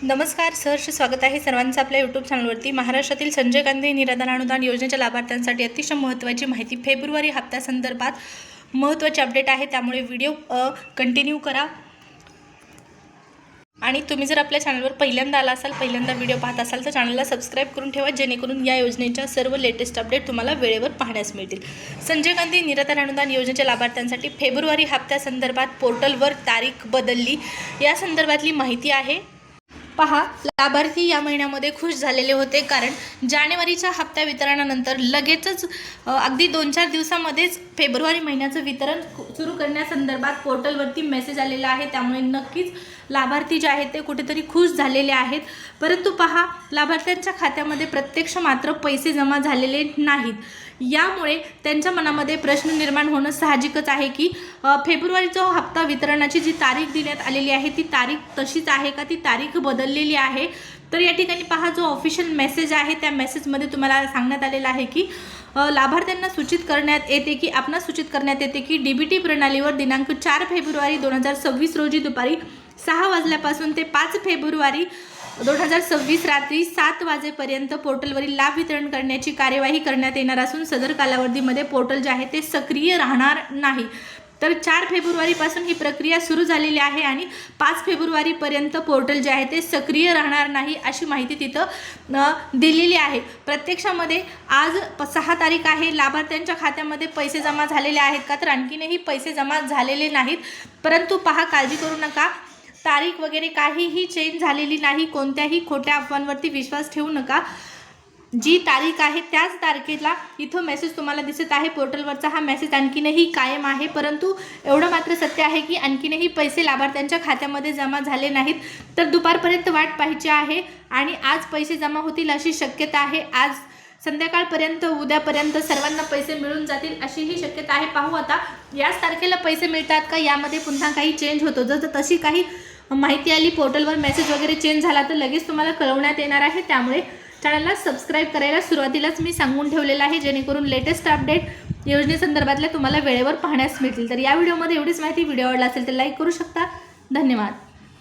नमस्कार, सहर्ष स्वागत आहे सर्वांचं आपल्या यूट्यूब चॅनलवरती। महाराष्ट्रातील संजय गांधी निराधार अनुदान योजनेच्या लाभार्थ्यांसाठी अतिशय महत्त्वाची माहिती फेब्रुवारी हप्त्यासंदर्भात महत्त्वाची अपडेट आहे, त्यामुळे व्हिडिओ कंटिन्यू करा। आणि तुम्ही जर आपल्या चॅनलवर पहिल्यांदा आला असाल, पहिल्यांदा व्हिडिओ पाहत असाल तर चॅनलला सबस्क्राइब करून ठेवा, जेणेकरून या योजनेच्या सर्व लेटेस्ट अपडेट तुम्हाला वेळेवर पाहण्यास मिळतील। संजय गांधी निराधार अनुदान योजनेच्या लाभार्थ्यांसाठी फेब्रुवारी हप्त्यासंदर्भात पोर्टलवर तारीख बदलली, या संदर्भातली माहिती आहे। पहा, लाभार्थी या महिन्यामध्ये खुश झालेले होते, कारण जानेवारीच्या हप्त्या वितरणानंतर लगेचच अगदी 2-4 दिवसामध्येच फेब्रुवारी महिन्याचं वितरण सुरू करण्यासंदर्भात पोर्टलवरती मेसेज आलेला आहे, त्यामुळे नक्कीच लाभार्थी जे आहेत ते कुठेतरी खुश झालेले आहेत। परंतु पहा, लाभार्थ्यांच्या खात्यामध्ये प्रत्यक्ष मात्र पैसे जमा झालेले नाहीत, यामुळे त्यांच्या मनामध्ये प्रश्न निर्माण होणं साहजिकच आहे की फेब्रुवारीचा हप्ता वितरणाची जी तारीख देण्यात आलेली आहे ती तारीख तशीच आहे का, ती तारीख बदललेली आहे। तर या ठिकाणी पहा, जो ऑफिशियल मेसेज आहे त्या मेसेजमध्ये तुम्हाला सांगण्यात आलेलं आहे की लाभार्थ्यांना सूचित करण्यात येते की आपणास सूचित करण्यात येते की डीबीटी प्रणालीवर दिनांक 4 फेब्रुवारी 2026 रोजी दुपारी 6 वाजल्यापासून ते 5 फेब्रुवारी 2026 रात्री 7 वाजेपर्यंत पोर्टलवरील लाभ वितरण करण्याची कार्यवाही करण्यात येणार असून सदर कालावधीमध्ये पोर्टल जे आहे ते सक्रिय राहणार नाही। तर 4 फेब्रुवारीपासून ही प्रक्रिया सुरू झालेली आहे आणि 5 फेब्रुवारीपर्यंत पोर्टल जे आहे ते सक्रिय राहणार नाही, अशी माहिती तिथं दिलेली आहे। प्रत्यक्षामध्ये आज 6 तारीख आहे, लाभार्थ्यांच्या खात्यामध्ये पैसे जमा झालेले आहेत का, तर आणखीनही पैसे जमा झालेले नाहीत। परंतु पहा, काळजी करू नका, तारीख वगैरे काहीही चेंज झालेली नाही, कोणत्याही खोट्या अफवांवरती विश्वास ठेवू नका। जी तारीख आहे त्याच तारखेला इथं मेसेज तुम्हाला दिसत आहे, पोर्टलवरचा हा मेसेज आणखीनही कायम आहे। परंतु एवढं मात्र सत्य आहे की आणखीनही पैसे लाभार्थ्यांच्या खात्यामध्ये जमा झाले नाहीत, तर दुपारपर्यंत वाट पाहायची आहे आणि आज पैसे जमा होतील अशी शक्यता आहे। आज संध्याकाळपर्यंत, उद्यापर्यंत सर्वांना पैसे मिळून जातील अशी ही शक्यता आहे। पाहू आता याच तारखेला पैसे मिळतात का, यामध्ये पुन्हा काही चेंज होतो। जर तशी काही माहिती आली, पोर्टलवर मेसेज वगैरे चेंज झाला तर लगेच तुम्हाला कळवण्यात येणार आहे, त्यामुळे चॅनलला सबस्क्राइब करायला सुरुवातीलाच मी सांगून ठेवलेलं आहे, जेणेकरून लेटेस्ट अपडेट योजनेसंदर्भातल्या तुम्हाला वेळेवर पाहण्यास मिळतील। तर या व्हिडिओमध्ये एवढीच माहिती। व्हिडिओ आवडला असेल तर लाईक करू शकता। धन्यवाद।